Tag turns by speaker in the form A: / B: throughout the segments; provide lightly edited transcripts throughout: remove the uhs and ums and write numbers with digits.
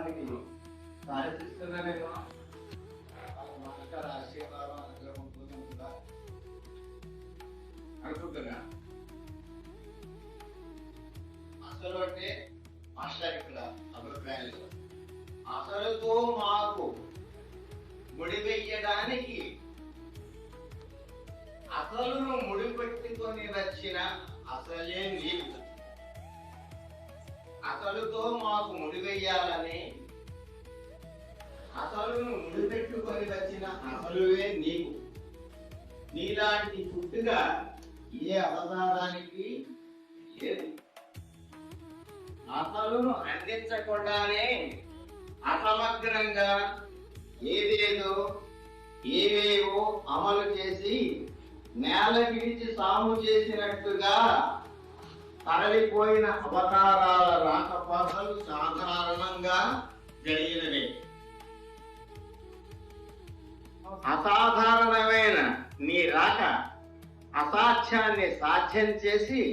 A: మనకి సాధిస్తున్నానేమో మనకు ఆశీర్వాదం అనుగ్రహం ఉంటుందా అనుకుంటున్నా. అసలు అంటే మాస్టర్ ఇక్కడ అభిప్రాయాలు అసలుతో మాకు ముడివెయ్యడానికి అసలును ముడిపెట్టుకొని వచ్చిన అసలే నీవు. అసలుతో మాకు ముడివెయ్యాలని అసలును ముడిపెట్టుకొని వచ్చిన అసలువే నీవు. నీలాంటి పుట్టుగా ఏ అవతారానికి లేదు. అసలును అందించకుండానే అసమగ్రంగా ఏదేదో ఏవేవో అమలు చేసి నేల విడిచి సాము చేసినట్టుగా తరలిపోయిన అవతారాల రాకపోకలు సాధారణంగా జరిగినవే. అసాధారణమైన నీ రాక అసాధ్యాన్ని సాధ్యం చేసి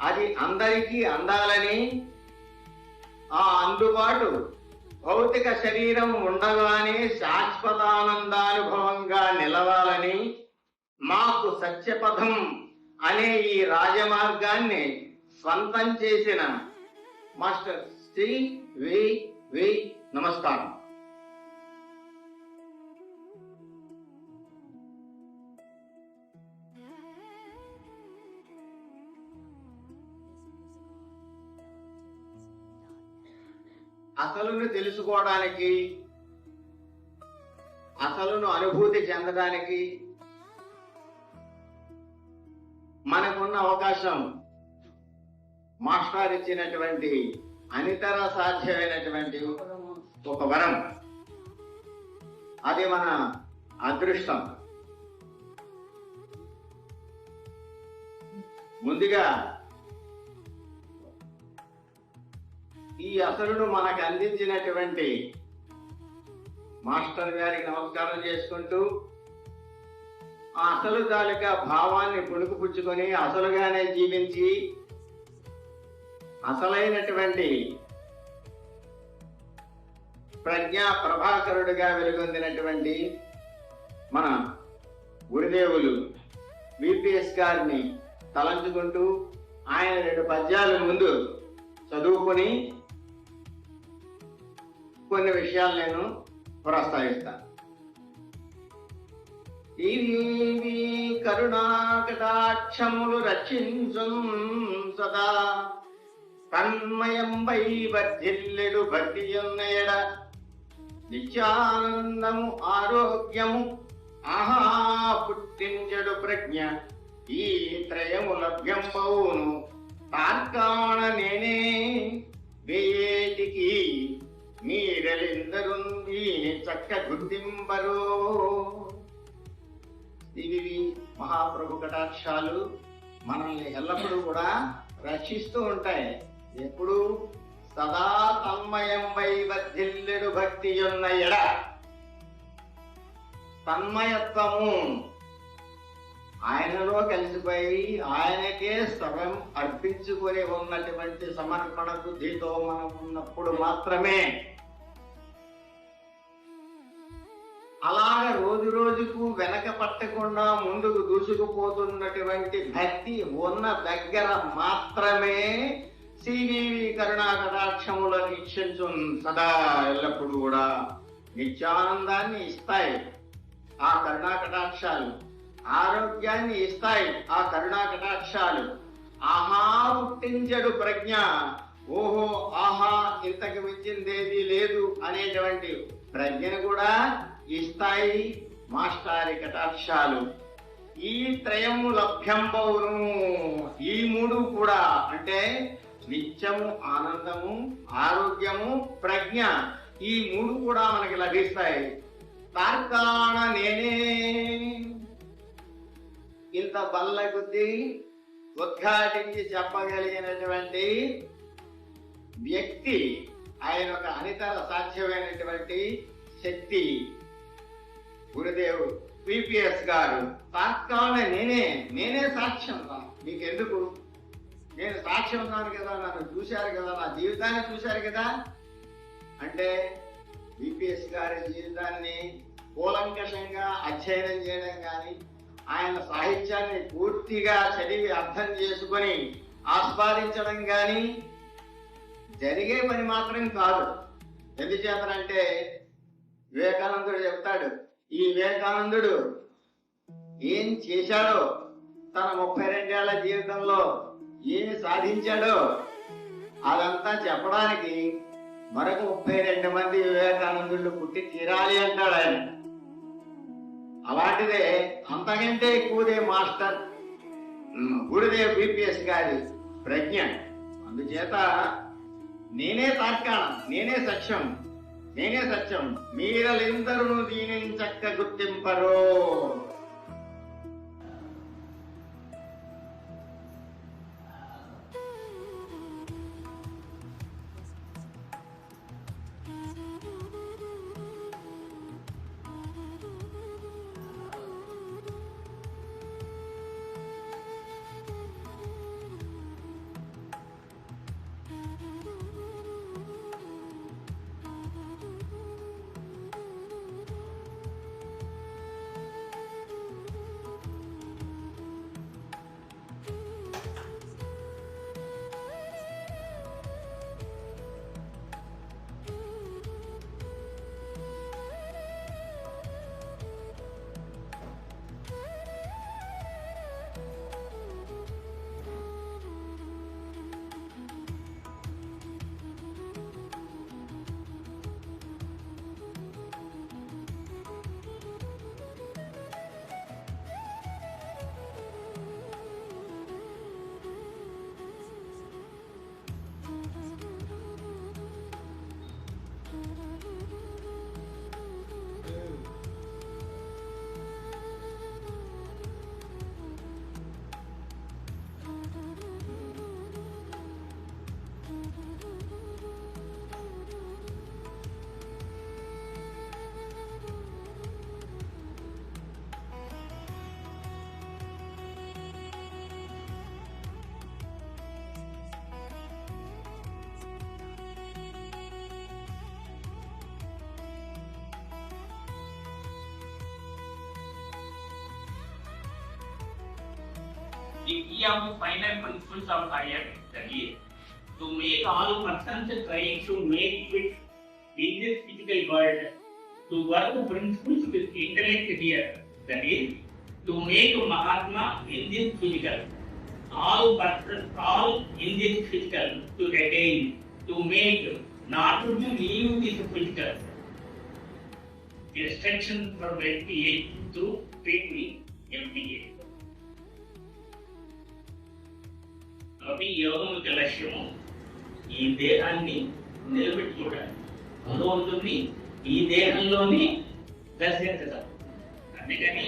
A: అది అందరికీ అందాలని, ఆ అందుబాటు భౌతిక శరీరం ఉండగానే శాశ్వతానందానుభవంగా నిలవాలని మాకు సత్యపథం అనే ఈ రాజమార్గాన్ని స్వంతం చేసిన మాస్టర్ శ్రీ వి నమస్కారం. అసలును తెలుసుకోవడానికి, అసలును అనుభూతి చెందడానికి మనకున్న అవకాశం మాస్టర్ ఇచ్చినటువంటి అనితర సాధ్యమైనటువంటి ఒక వరం. అది మన అదృష్టం. ముందుగా ఈ అసలును మనకు అందించినటువంటి మాస్టర్ గారికి నమస్కారం చేసుకుంటూ, ఆ అసలు తాలూకా భావాన్ని పుణుకుపుచ్చుకొని అసలుగానే జీవించి అసలైనటువంటి ప్రజ్ఞా ప్రభాకరుడిగా వెలుగొందినటువంటి మన గురుదేవులు విపిఎస్ గారిని తలంచుకుంటూ ఆయన 2 పద్యాలు ముందు చదువుకొని కొన్ని విషయాలు నేను ప్రస్తావిస్తాను. ఇవి కరుణాకటాక్షములు రక్షించు సదా తన్మయంబై వర్ధిల్లెడు భక్తియున్నయడ నిత్యానందము ఆరోగ్యము ఆహా పుట్టించెడు ప్రజ్ఞ ఈ త్రయము లభ్యంబవును తార్కాణ నేనే వేయేటికి మీరెందరు చక్క గుర్తింపరు. ఇవి మహాప్రభు కటాక్షాలు మనల్ని ఎల్లప్పుడూ కూడా రక్షిస్తూ ఉంటాయి. ఎప్పుడు సదా తన్మయంబై వర్ధిల్లెడు భక్తి ఉన్న ఎడ తన్మయత్వము ఆయనలో కలిసిపోయి ఆయనకే సర్వం అర్పించుకొని ఉన్నటువంటి సమర్పణ బుద్ధితో మనం ఉన్నప్పుడు మాత్రమే, అలాగ రోజు రోజుకు వెనక పట్టకుండా ముందుకు దూసుకుపోతున్నటువంటి భక్తి ఉన్న దగ్గర మాత్రమే శ్రీదేవి కరుణా కటాక్షములను ఇచ్చించు సదా ఎల్లప్పుడు కూడా నిత్యానందాన్ని ఇస్తాయి ఆ కరుణా కటాక్షాలు. ఆరోగ్యాన్ని ఇస్తాయి ఆ కరుణా కటాక్షాలు. ఆహా పుట్టించడు ప్రజ్ఞ, ఓహో ఆహా ఇంతకు మించిందేది లేదు అనేటువంటి ప్రజ్ఞను కూడా ఇస్తాయి మాస్టారి కటాక్షాలు. ఈ త్రయము లభ్యంబవును. ఈ 3 కూడా అంటే నిత్యము ఆనందము, ఆరోగ్యము, ప్రజ్ఞ, ఈ 3 కూడా మనకి లభిస్తాయి. తార్కాణ నేనే. ఇంత బల్ల కొద్దీ ఉద్ఘాటించి చెప్పగలిగినటువంటి వ్యక్తి ఆయన ఒక అనితర సాధ్యమైనటువంటి శక్తి గురుదేవు విపిఎస్ గారు. తాత్కాల నేనే సాక్ష్యం. నీకెందుకు, నేను సాక్ష్యం ఉన్నాను కదా, నన్ను చూశారు కదా, నా జీవితాన్ని చూశారు కదా అంటే విపిఎస్ గారి జీవితాన్ని కూలంకషంగా అధ్యయనం చేయడం కానీ, ఆయన సాహిత్యాన్ని పూర్తిగా చదివి అర్థం చేసుకొని ఆస్వాదించడం కానీ జరిగే పని మాత్రం కాదు. ఎందుచేతనంటే వివేకానందుడు చెప్తాడు, ఈ వివేకానందుడు ఏం చేశాడో, తన 32 ఏళ్ల జీవితంలో ఏమి సాధించాడో అదంతా చెప్పడానికి మరొక 32 మంది వివేకానందుళ్ళు పుట్టి తీరాలి అంటాడు ఆయన. అలాంటిదే అంతకంటే ఎక్కువదే మాస్టర్ గురుదేవ్ విపిఎస్ గారి ప్రజ్ఞ. అందుచేత నేనే తార్కాణం, నేనే సత్యం, నేనే సత్యం, మీరలిందరూ దీనిని చక్క గుర్తింపరు.
B: The key of the final principles of higher study to make all persons trying to make it in this physical world to work the principles with intellect here. That is, to make Mahatma in this physical. All persons, all in this physical to attain, to make, not to leave this physical. Instruction from MPA to training MPA. అవి యోగం యొక్క లక్ష్యము ఈ దేహాన్ని నిలబెట్టుకోవడానికి, భగవంతుని ఈ దేహంలోని దర్శించడం. అందుకని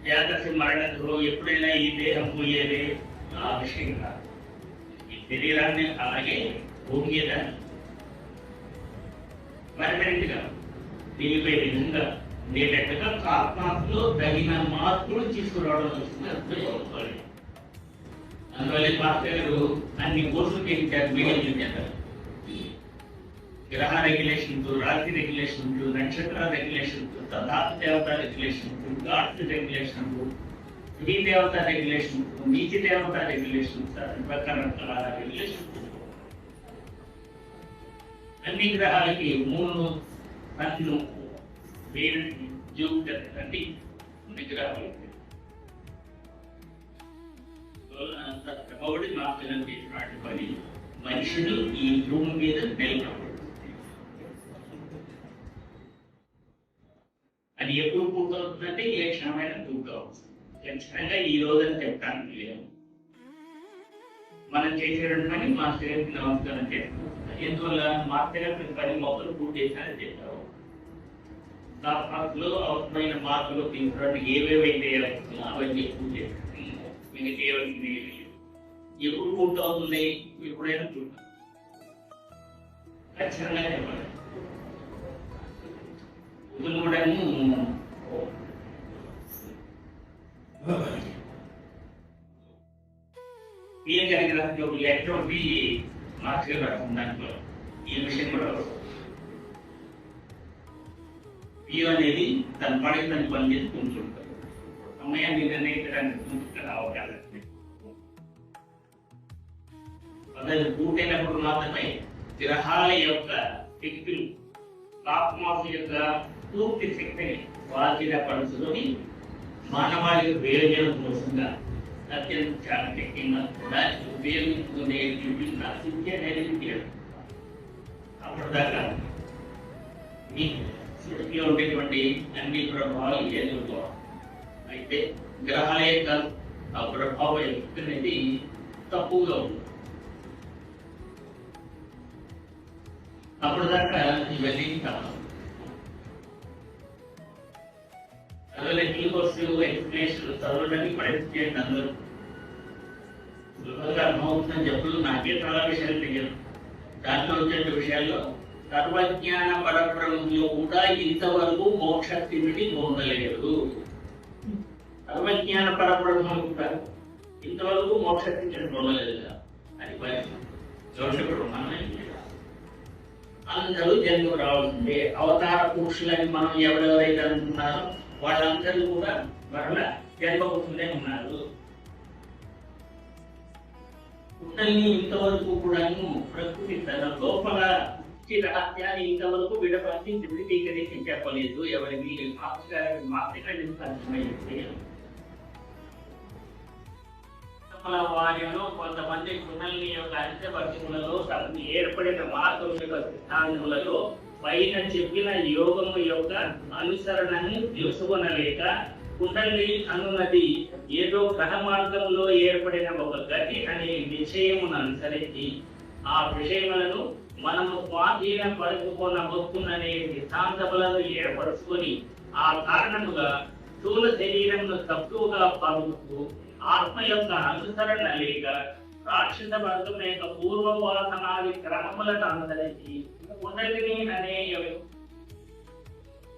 B: జాతసి మరణంలో ఎప్పుడైనా ఈ దేహం పోయేదే ఆ విషయం కాదు. ఈ శరీరాన్ని అలాగే భూమి మీద పర్మనెంట్గా నిలిపే విధంగా ఉండేటట్టుగా ఆత్మలో తగిన మార్పులు తీసుకురావడం వస్తుంది. అందువల్ల మాస్టర్లు అన్ని కోర్సులు చేయించారు, మీడియం చేశారు. గ్రహ రెగ్యులేషన్స్, రాశి రెగ్యులేషన్స్, నక్షత్ర రెగ్యులేషన్స్, ధాతు దేవత రెగ్యులేషన్స్, గాడ్స్ రెగ్యులేషన్స్, ఈ దేవత రెగ్యులేషన్స్, నీతి దేవత రెగ్యులేషన్స్, రకరకాల రెగ్యులేషన్స్. అన్ని గ్రహాలకి మూడు సన్ను వేరు జూపిటర్ అంటే గ్రహాలు కబడి మాత్రం చేసినటువంటి పని మనిషిని ఈ భూమి మీద నిలబడదు. అది ఎప్పుడు పూర్తవుతుందంటే ఏ క్షణమైన పూర్తవుతుంది. ఖచ్చితంగా ఈ రోజని చెప్పడానికి లేదు. మనం చేసేటువంటి పని మాస్టర్ గారికి నమస్కారం చేస్తాం. ఎందువల్ల మాస్టర్ గారి పని మొదలు పూర్తి చేశారని చెప్పారు. దాంట్లో అవసరమైన మార్పులు తీసుకోవడానికి ఏవేవైతే అవన్నీ పూర్తి చేస్తారు. ఎప్పుడు పూర్తి అవుతుంది ఎప్పుడైనా చూద్దాం. ఖచ్చితంగా చెప్పాలి. ఇప్పుడు కూడా ఏం జరిగిన ఎటువంటి మార్చుగా దాంట్లో ఈ విషయం కూడా వ్యూ అనేది తన పడిన దాన్ని పనిచేసి కూర్చుంటారు. సమయాన్ని నిర్ణయించడానికి అవకాశం అదే పూర్తయినప్పుడు మాత్రమే గ్రహాల యొక్క శక్తులు కాస్మాస్ యొక్క పూర్తి శక్తిని స్వాధీనపరచుకొని మానవాళి ప్రయోజనం కోసంగా అత్యంత చాకచక్యంగా కూడా ఉపయోగించుకునే విద్య అనేది అప్పటిదాకా మీ సృష్టిలో ఉండేటువంటి అన్ని ప్రభావాలు ఎదుర్కోవాలి. అయితే గ్రహాల యొక్క ఆ ప్రభావ శక్తి అనేది తక్కువగా ఉంది. అప్పటిదాకా ఇవన్నీ కావాలి. అందువల్ల గ్లూకోస్ ఎక్స్ప్లెనేషన్ చదవడానికి ప్రయత్నం చేయండి. అందరూ సులభంగా అర్థమవుతుందని చెప్పు. నాకే చాలా విషయాలు తెలియదు. దాంట్లో వచ్చే విషయాల్లో సర్వజ్ఞాన పరబ్రహ్మంలో కూడా ఇంతవరకు మోక్ష స్థితిని పొందలేదు. సర్వజ్ఞాన పరబ్రహ్మం కూడా ఇంతవరకు మోక్ష స్థితిని పొందలేదు అని జోషకుడు అందరూ జన్మ రావాల్సిందే. అవతార పురుషులని మనం ఎవరెవరైతే అనుకున్నారో వాళ్ళందరూ కూడా మరల జన్మవుతూనే ఉన్నారు. కుట్టల్ని ఇంతవరకు కూడాను ప్రకృతి తన లోపల రహస్యాన్ని ఇంతవరకు విడపడి ధృవీకరించి చెప్పలేదు. ఎవరికి వారిలో కొంతమంది కుణల్ని యొక్క అంత్యపక్షములలో ఏర్పడిన మార్గం యొక్క సిద్ధాంతములలో పైన చెప్పిన యోగము యొక్క అనుసరణని తెలుసుకొనలేక కుండలి అనున్నది ఏదో గ్రహ మార్గంలో ఏర్పడిన ఒక గతి అనే విషయమును అనుసరించి ఆ విషయములను మనము స్వాధీనపరుచుకొనబోతున్ననే సిద్ధాంతములను ఏర్పరుచుకొని ఆ కారణముగా స్థూల శరీరమును తక్కువగా పలుకుతూ ఆత్మ యొక్క అనుసరణ లేక రాక్షస వర్గం యొక్క పూర్వవాసనాది క్రమములను అనుసరించి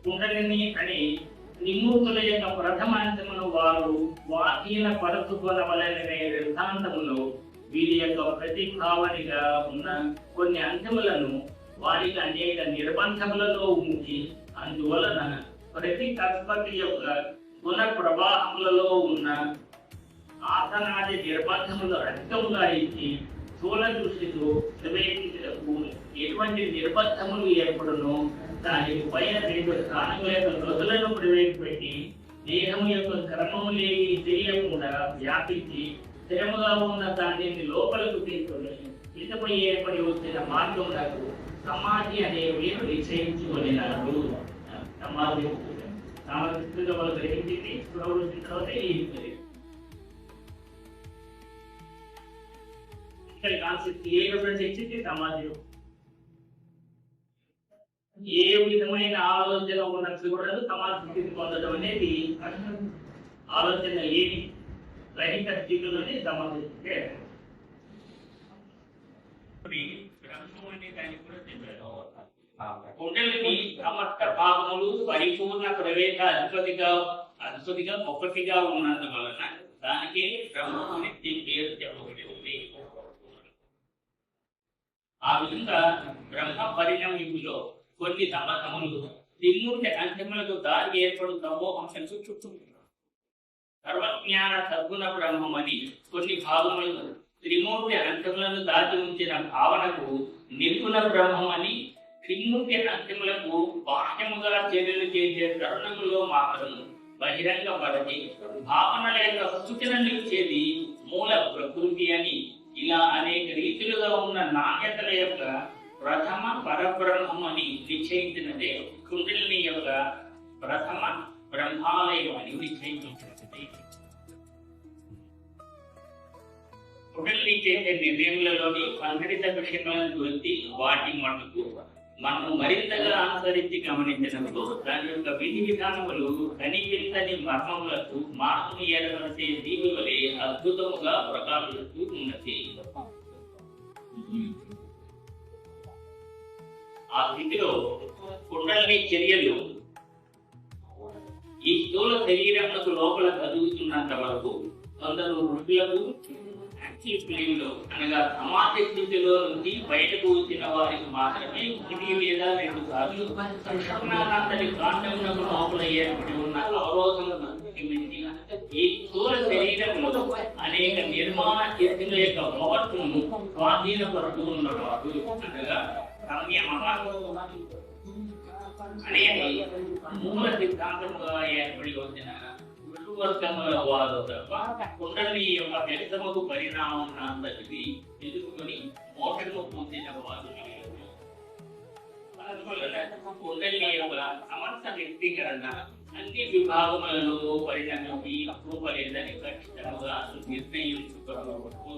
B: కుండలిని అనే నిమూర్తుల యొక్క ప్రథమ అంశమును వారు స్వాధీన పరచుకొనవలనే సిద్ధాంతములో వీరి యొక్క ప్రతిభావనిగా ఉన్న కొన్ని అంశములను వారికి అనేక నిర్బంధములలో ఉంచి అందువలన ప్రతి తత్పతి యొక్క గుణ ప్రవాహములలో ఉన్న ఆసనాది నిర్బంధములు అధికముగా ఇచ్చి స్థూల దృష్టితో వివేకించటకు ఎటువంటి నిర్బంధములు ఏర్పడునో దానికి పైన రెండు స్థానముల యొక్క గదులను ప్రవేశపెట్టి దేహము యొక్క క్రమము లేని తెలియకుండా వ్యాపించి స్థిరముగా ఉన్న దానిని లోపలకు తీసుకొని ఇతపై ఏర్పడి వచ్చిన మార్గములకు సమాధి అనే వీరు నిశ్చయించుకొనినారు. సమాధి సామర్థ్యంగా వాళ్ళు గ్రహించింది ప్రవృత్తి తర్వాత కాన్సెప్ట్ ఏ డిఫరెన్స్ ఇచ్చింది సమాధిలో ఏ విధమైన ఆలోచన ఉన్నట్లు కూడా సమాధి స్థితిని పొందడం అనేది ఆలోచన లేని రహిత స్థితిలోనే సమాధి. కుండలిని సమస్త భాగములు పరిపూర్ణ ప్రవేశ అధిపతిగా ఒక్కటిగా ఉన్నందువలన దానికి బ్రహ్మం అనే పేరు చెప్పబడి ఉంది. ఆ విధంగా బ్రహ్మ పరిణామంలో కొన్ని సంబంధములు త్రిమూర్తి అంశములకు దారి ఏర్పడు సమూహం చుట్టుకుంటున్నారు. సర్వజ్ఞాన సద్గుణ బ్రహ్మం అని కొన్ని భాగములు త్రిమూర్తి అంశములను దాచి ఉంచిన భావనకు నిర్గుణ బ్రహ్మం అని త్రిమూర్తి అంశములకు బాహ్యముగా చర్యలు చేసే తరుణములో మాత్రం బహిరంగ పడని భావనల యొక్క సూచనలు ఇచ్చేది మూల ప్రకృతి అని ఇలా అనేక రీతులుగా ఉన్న నాణ్యతల యొక్క ప్రథమ పరబ్రహ్మం అని నిశ్చయించినదే కుండలిని యొక్క ప్రథమ బ్రహ్మాలయం అని నిశ్చయించుంటుంది. కుండలిని చేసే నిర్ణయములలోని సంఘటిత విషయాలను గురించి వాటి మటుకు మనం మరింతగా అనుసరించి గమనించినప్పుడు దాని యొక్క విధి విధానములు కనిపించని మర్మములకు మార్పును ఏర్పరిచే దీని వలె అద్భుతముగా ప్రకాశిస్తూ ఉన్నది. ఆ స్థితిలో కుండలిని చర్యలు ఈ స్థూల శరీరములకు లోపల కదుగుతున్నంత వరకు కొందరు ఋషులకు ఈ ఫిలింలో అనగా సమాధి స్థితిలో నుంచి బయటకు వచ్చిన వారికి మాత్రమే ఇది లేదా 2 సార్లు కృష్ణానందరి కాండంలో లోపల ఏర్పడి ఉన్న అవరోధములను నిమిత్తి ఈ స్థూల శరీరంలో అనేక నిర్మాణ శక్తుల యొక్క పవర్ను స్వాధీనపరుతూ ఉన్నవాడు అనగా అనేది మూల సిద్ధాంతముగా ఏర్పడి వచ్చిన వర్గముల వారు తప్ప కుండలి యొక్క వ్యక్తముకు పరిణామం అంతటిది ఎదుర్కొని మోక్షము పొందిన వారు కుండలి యొక్క సమర్థ వ్యక్తీకరణ అన్ని విభాగములలో పరిణమించి రూపలేదని ఖచ్చితంగా నిర్ణయించుకోవచ్చు.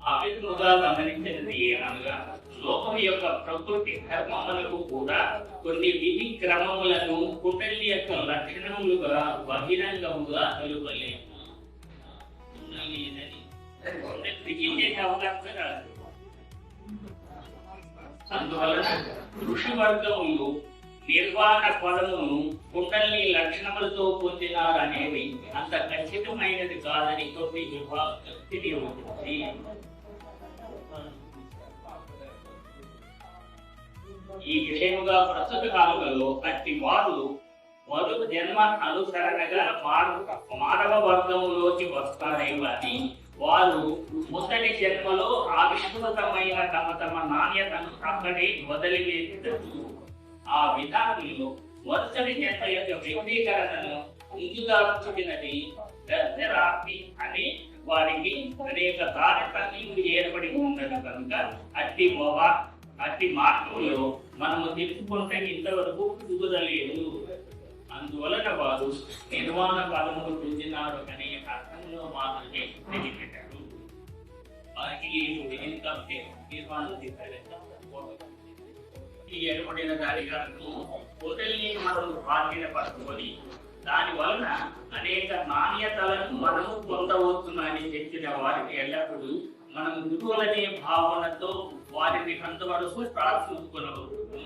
B: ఆ విధముగా గమనించినది ఏమనగా లోకం యొక్క ప్రకృతి ధర్మములకు కూడా కొన్ని విధి క్రమములను కుండలి యొక్క లక్షణములుగా బహిరంగముగా తెలుపలేము. అందువలన ఋషి వర్గములు నిర్వాణ పదమును కుండలి లక్షణములతో పొందినారనేది అంత ఖచ్చితమైనది కాదని కొన్ని తెలియవచ్చు. ఈ విషయముగా ప్రస్తుత కాలంలో అట్టి వారు మొదటి జన్మ అనుసరణగా మానవ వర్గంలోకి వస్తారే కానీ వారు మొదటి జన్మలో ఆవిష్కృతమైన తమ నాణ్యతను అక్కడే వదిలివేసేటప్పుడు ఆ విధానంలో మొదటి జన్మ యొక్క వ్యక్తీకరణను ముందుగా చూపినది దశరాత్రి అని వారికి అనేక తారతమ్యములు ఏర్పడి ఉన్నది కనుక అట్టి మార్గంలో మనము తెలుసుకుంటే ఇంతవరకు కుదరలేదు. అందువలన వారు నిర్వాణ కాలములు పొందినారు అనే అర్థంలో మాత్రమే తెలియపెట్టారు. వారికి నిర్మాణం ఏర్పడిన దానిగా పొదల్ని మనం పట్టుకొని దాని వలన అనేక నాణ్యతలను మనము పొందవచ్చునని చెప్పిన వారికి ఎల్లప్పుడూ మనం గురువులనే భావనతో వారిని కొంతవరకు ప్రార్థించుకునవచ్చు.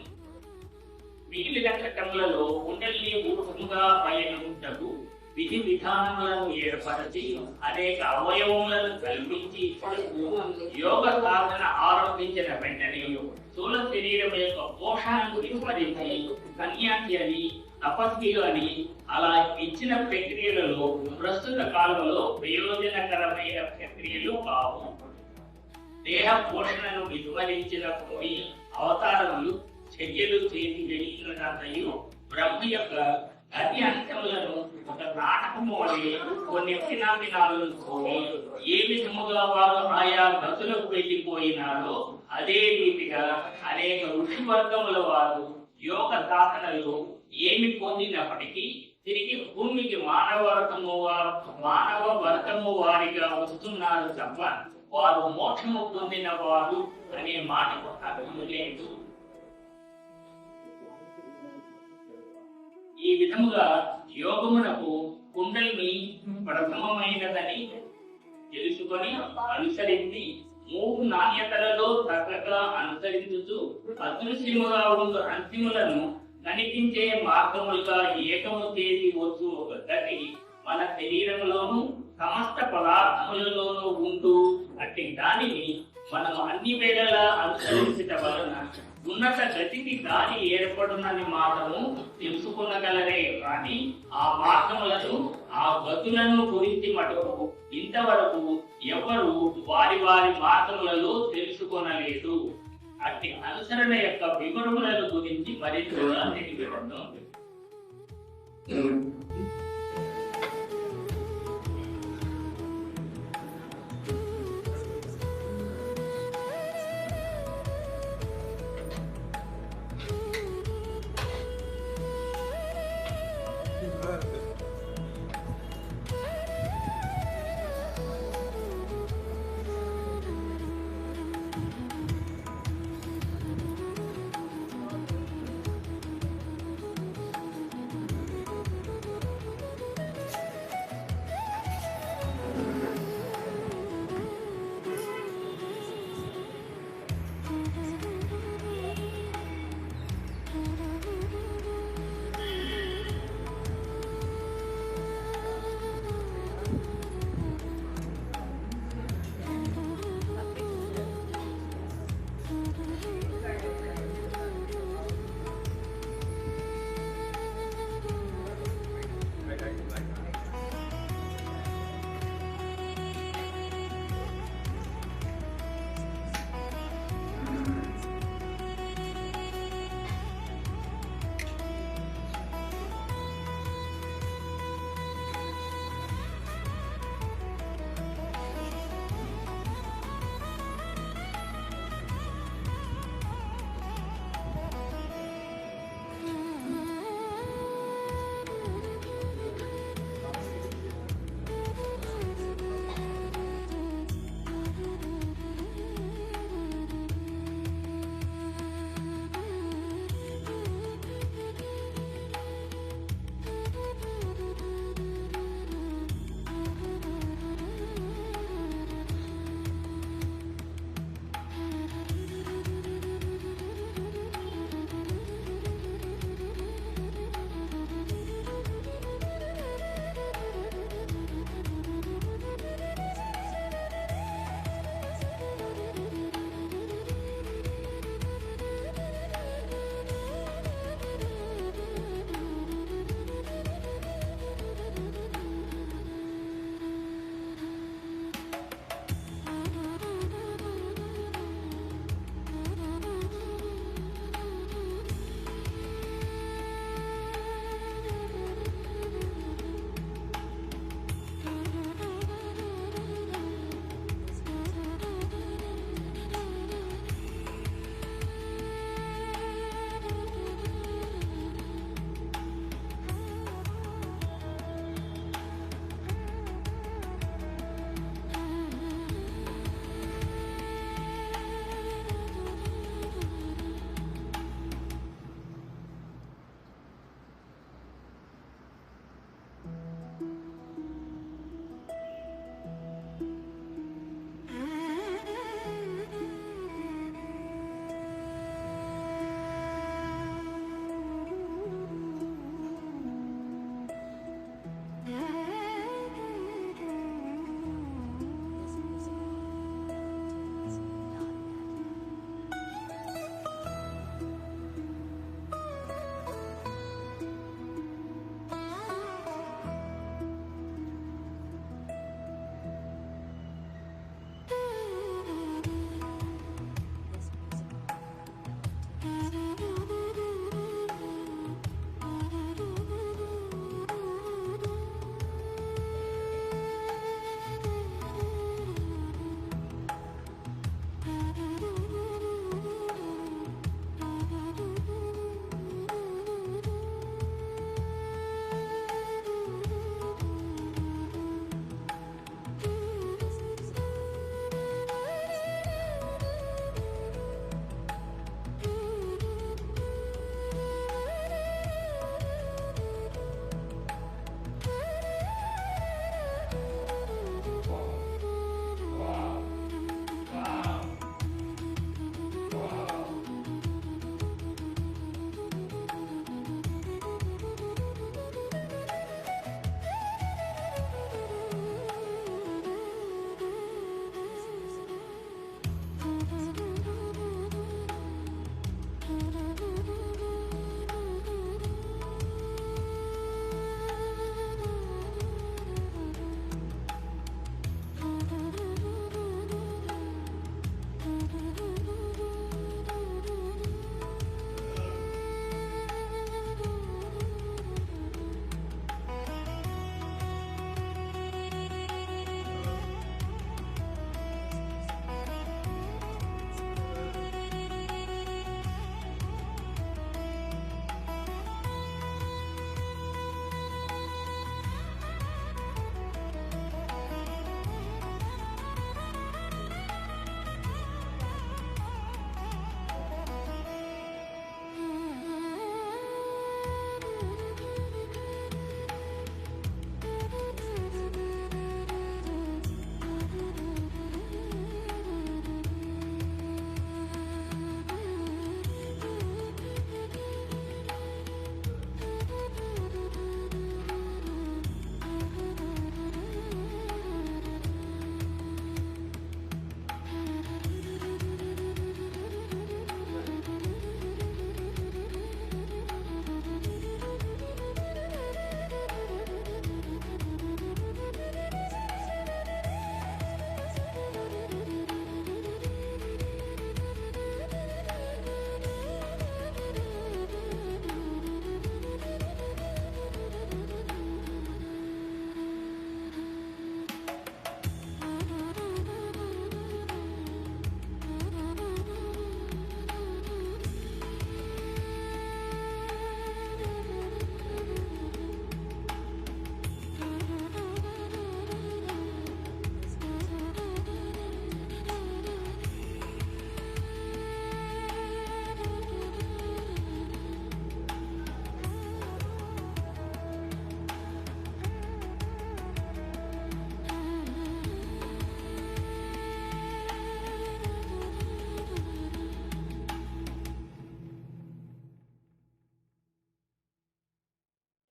B: మిగిలిన ఘట్టములలో కుండలిని మూర్ఖంగా బయలుంటకు విధి విధానములను ఏర్పరిచి అనేక అవయవములను కల్పించి యోగ సాధన ఆరంభించిన వెంటనే స్థూల శరీరం యొక్క పోషణను విస్మరించి కన్యాకి అని తపస్సులు అని అలా ఇచ్చిన ప్రక్రియలలో ప్రస్తుత కాలంలో ప్రయోజనకరమైన ప్రక్రియలు కావు. దేహ పోషణను విస్మరించిన కొన్ని అవతారములు చర్యలు చేసి వెళ్తున్నయు బ్రహ్మ యొక్క అతి అంశములను ఒక నాటకము వలె కొన్ని ఫినామినాలను ఏ విధముగా వారు ఆయా గతులకు వెళ్ళిపోయినారో అదే రీతిగా అనేక ఋషి వర్గముల వారు యోగ సాధనలో ఏమి పొందినప్పటికీ తిరిగి భూమికి మానవ వర్గము వారిగా వస్తున్నారు తప్ప వారు మోక్షము పొందిన వారు అనే మాట లేదు. ఈ విధముగా యోగమునకు కుండలిని ప్రథమమైనదని తెలుసుకొని అనుసరించి 3 నాణ్యతలలో చక్కగా అనుసరించుతూ అదృశ్యముగా ఉన్న అంతిములను కనిపించే మార్గములుగా ఏకము చేసి వచ్చు ఒకటి మన శరీరంలోను సమస్త పదార్థములలోనూ ఉంటూ అట్టి దానిని మనం అన్ని వేళలా అనుసరించటం వలన ఉన్నత గతికి దారి ఏర్పడునని మాత్రము తెలుసుకునగలరే కానీ ఆ మార్గములను ఆ గతులను గురించి మటుకు ఇంతవరకు ఎవరు వారి మార్గములలో తెలుసుకొనలేదు. అట్టి అనుసరణ యొక్క వివరములను గురించి మరింత తెలియడం